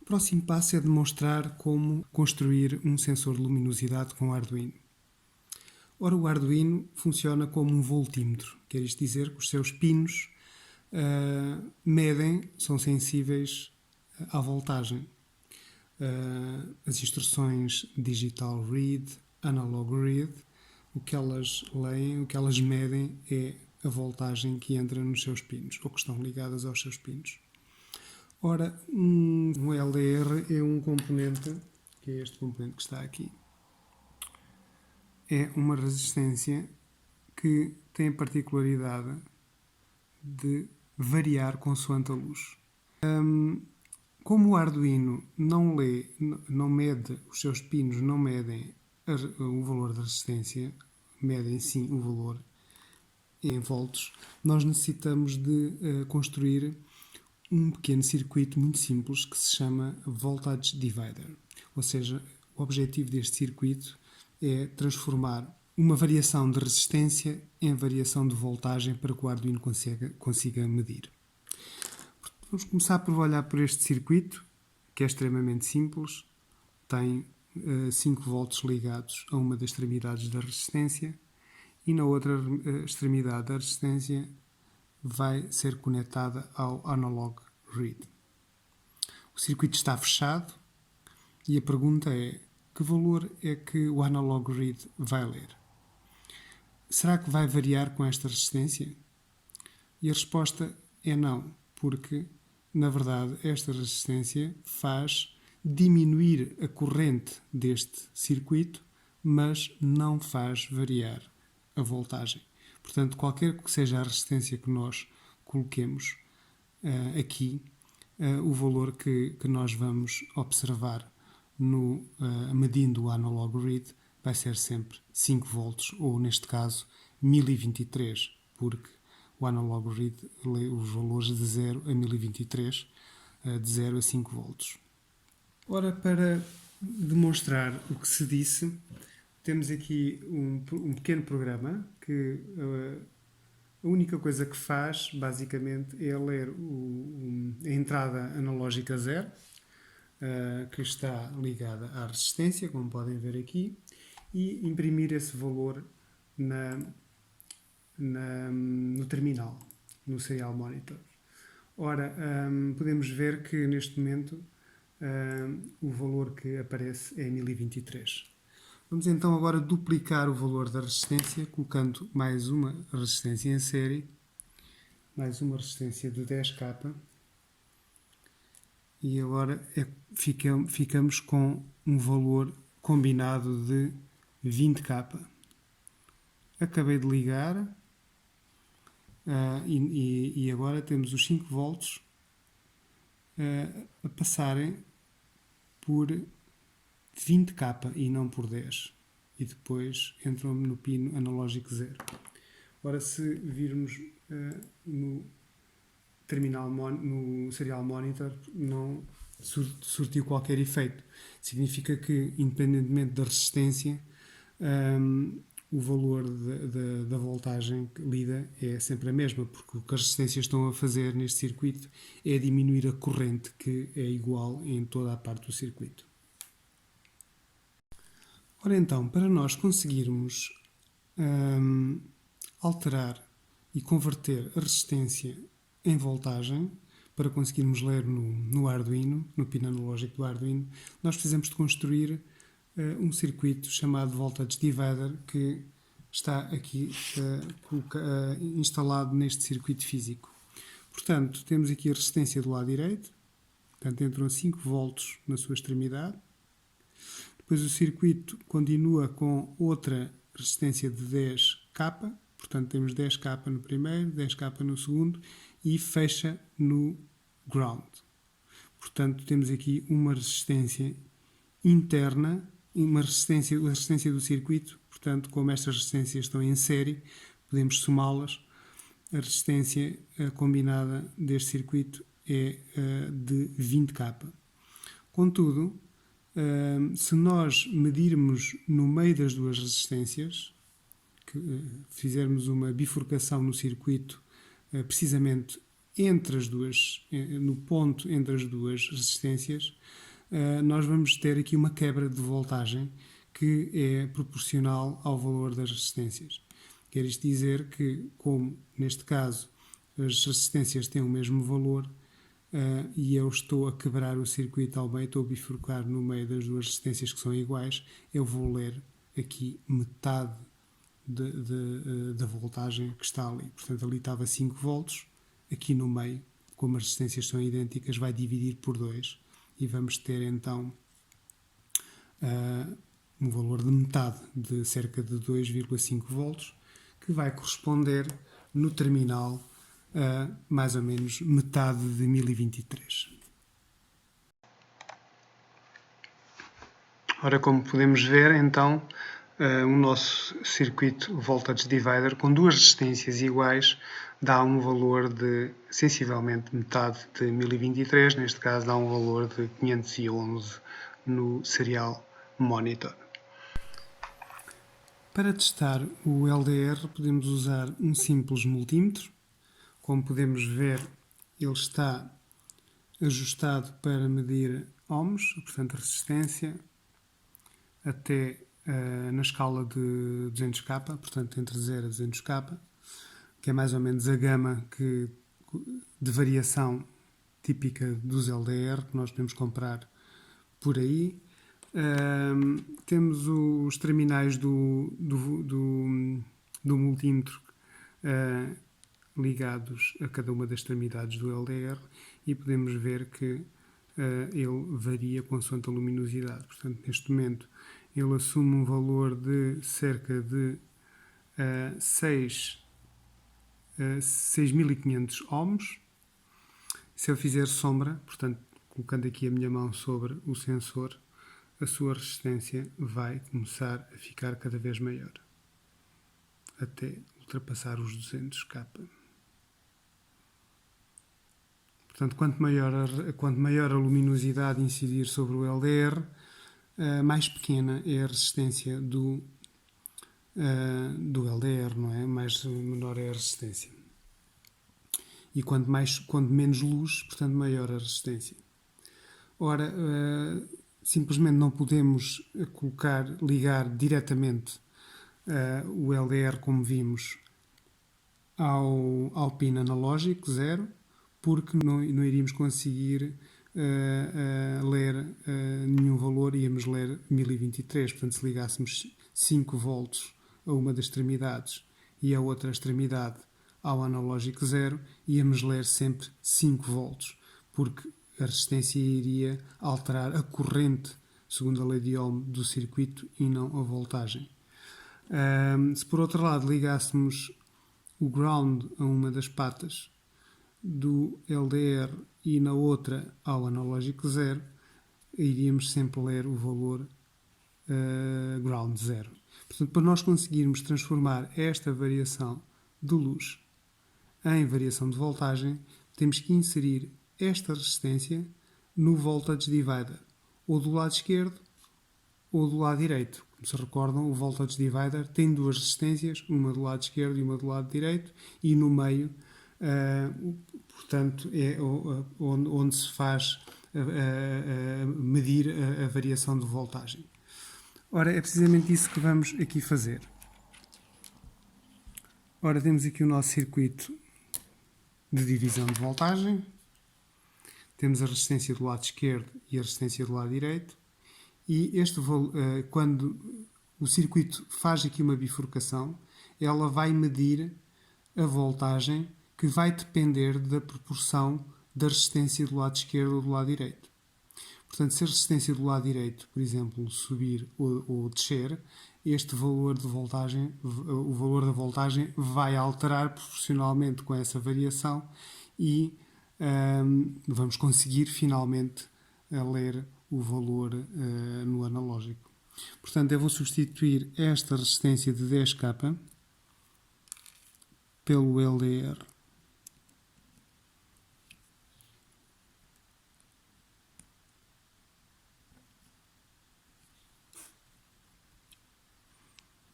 O próximo passo é demonstrar como construir um sensor de luminosidade com o Arduino. Ora, o Arduino funciona como um voltímetro, quer isto dizer que os seus pinos medem, são sensíveis à voltagem. As instruções digital read, analog read, o que elas leem, o que elas medem é a voltagem que entra nos seus pinos, ou que estão ligadas aos seus pinos. Ora, um LDR é um componente, que é este componente que está aqui. É uma resistência que tem a particularidade de variar consoante a luz. Como o Arduino não mede, os seus pinos não medem o valor da resistência, medem sim o valor em volts, nós necessitamos de construir um pequeno circuito muito simples que se chama Voltage Divider. Ou seja, o objetivo deste circuito é transformar uma variação de resistência em variação de voltagem para que o Arduino consiga medir. Vamos começar por olhar por este circuito, que é extremamente simples. Tem 5 volts ligados a uma das extremidades da resistência e na outra extremidade da resistência vai ser conectada ao analog read. O circuito está fechado e a pergunta é: que valor é que o analog read vai ler? Será que vai variar com esta resistência? E a resposta é não, porque na verdade esta resistência faz diminuir a corrente deste circuito, mas não faz variar a voltagem. Portanto, qualquer que seja a resistência que nós coloquemos aqui, o valor que nós vamos observar medindo o analog read vai ser sempre 5 volts, ou neste caso 1023, porque o analog read lê os valores de 0 a 1023, de 0 a 5 volts. Ora, para demonstrar o que se disse, temos aqui um pequeno programa que a única coisa que faz, basicamente, é ler a entrada analógica 0, que está ligada à resistência, como podem ver aqui, e imprimir esse valor no terminal, no serial monitor. Ora, podemos ver que neste momento o valor que aparece é 1023. Vamos então agora duplicar o valor da resistência, colocando mais uma resistência em série, mais uma resistência de 10K, e agora ficamos com um valor combinado de 20K. Acabei de ligar e agora temos os 5 volts a passarem por 20K e não por 10. E depois entram no pino analógico 0. Ora, se virmos no terminal, no serial monitor, não surtiu qualquer efeito. Significa que, independentemente da resistência, o valor da voltagem lida é sempre a mesma, porque o que as resistências estão a fazer neste circuito é diminuir a corrente, que é igual em toda a parte do circuito. Ora então, para nós conseguirmos alterar e converter a resistência em voltagem, para conseguirmos ler no Arduino, no pino analógico do Arduino, nós precisamos de construir um circuito chamado Voltage Divider, que está aqui instalado neste circuito físico. Portanto, temos aqui a resistência do lado direito, portanto entram 5 volts na sua extremidade. Depois o circuito continua com outra resistência de 10K, portanto temos 10K no primeiro, 10K no segundo e fecha no ground. Portanto temos aqui uma resistência interna, a resistência do circuito, portanto como estas resistências estão em série, podemos somá-las. A resistência combinada deste circuito é de 20K. Contudo, se nós medirmos no meio das duas resistências, fizermos uma bifurcação no circuito precisamente no ponto entre as duas resistências, nós vamos ter aqui uma quebra de voltagem que é proporcional ao valor das resistências. Quer isto dizer que, como neste caso as resistências têm o mesmo valor, e eu estou a quebrar o circuito ao meio, estou a bifurcar no meio das duas resistências que são iguais, eu vou ler aqui metade da voltagem que está ali. Portanto, ali estava 5 volts, aqui no meio, como as resistências são idênticas, vai dividir por 2 e vamos ter então um valor de metade, de cerca de 2,5 volts, que vai corresponder no terminal a mais ou menos metade de 1023. Ora, como podemos ver, então, o nosso circuito voltage divider com duas resistências iguais dá um valor de sensivelmente metade de 1023, neste caso dá um valor de 511 no serial monitor. Para testar o LDR podemos usar um simples multímetro. Como podemos ver, ele está ajustado para medir ohms, portanto resistência, até na escala de 200K, portanto entre 0 a 200K, que é mais ou menos a gama de variação típica dos LDR que nós podemos comprar por aí. Temos os terminais do multímetro ligados a cada uma das extremidades do LDR e podemos ver que ele varia consoante a luminosidade. Portanto, neste momento ele assume um valor de cerca de 6.500 ohms. Se eu fizer sombra, portanto, colocando aqui a minha mão sobre o sensor, a sua resistência vai começar a ficar cada vez maior, até ultrapassar os 200K. Portanto, quanto maior a luminosidade incidir sobre o LDR, mais pequena é a resistência do LDR, não é? Menor é a resistência. E quanto menos luz, portanto, maior a resistência. Ora, simplesmente não podemos ligar diretamente o LDR, como vimos, ao pin analógico 0, porque não iríamos conseguir ler nenhum valor, íamos ler 1023. Portanto, se ligássemos 5 volts a uma das extremidades e a outra extremidade ao analógico 0, íamos ler sempre 5 volts, porque a resistência iria alterar a corrente, segundo a lei de Ohm, do circuito e não a voltagem. Se por outro lado ligássemos o ground a uma das patas do LDR e na outra ao analógico 0, iríamos sempre ler o valor ground 0. Portanto, para nós conseguirmos transformar esta variação de luz em variação de voltagem, temos que inserir esta resistência no voltage divider, ou do lado esquerdo ou do lado direito. Como se recordam, o voltage divider tem duas resistências, uma do lado esquerdo e uma do lado direito, e no meio, portanto, é onde se faz medir a variação de voltagem. Ora, é precisamente isso que vamos aqui fazer. Ora, temos aqui o nosso circuito de divisão de voltagem. Temos a resistência do lado esquerdo e a resistência do lado direito. E quando o circuito faz aqui uma bifurcação, ela vai medir a voltagem que vai depender da proporção da resistência do lado esquerdo ou do lado direito. Portanto, se a resistência do lado direito, por exemplo, subir ou descer, este valor de voltagem, o valor da voltagem vai alterar proporcionalmente com essa variação e vamos conseguir finalmente ler o valor no analógico. Portanto, eu vou substituir esta resistência de 10K pelo LDR.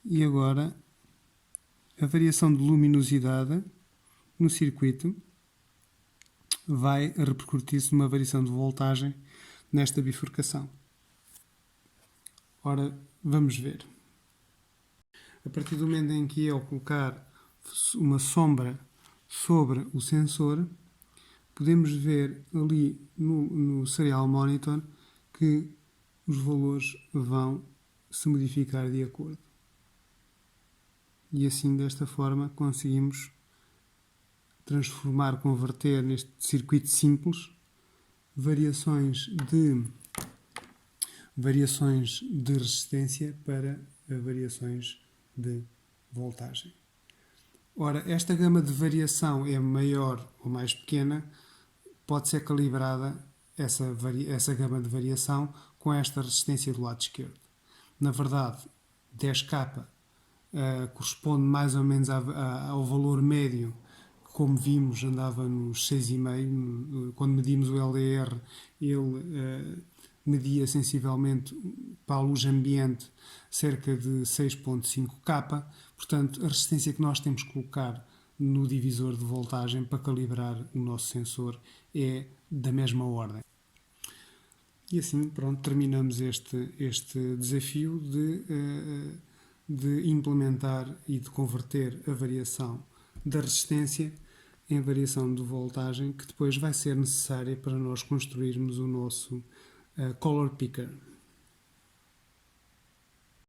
E agora a variação de luminosidade no circuito vai repercutir-se numa variação de voltagem nesta bifurcação. Ora, vamos ver. A partir do momento em que eu colocar uma sombra sobre o sensor, podemos ver ali no Serial Monitor que os valores vão se modificar de acordo. E assim, desta forma, conseguimos transformar, converter neste circuito simples variações de resistência para variações de voltagem. Ora, esta gama de variação é maior ou mais pequena, pode ser calibrada essa gama de variação com esta resistência do lado esquerdo. Na verdade, 10K corresponde mais ou menos ao valor médio que, como vimos, andava nos 6,5. Quando medimos o LDR, ele media sensivelmente para a luz ambiente cerca de 6,5K. Portanto, a resistência que nós temos que colocar no divisor de voltagem para calibrar o nosso sensor é da mesma ordem. E assim, pronto, terminamos este desafio de implementar e de converter a variação da resistência em variação de voltagem, que depois vai ser necessária para nós construirmos o nosso color picker.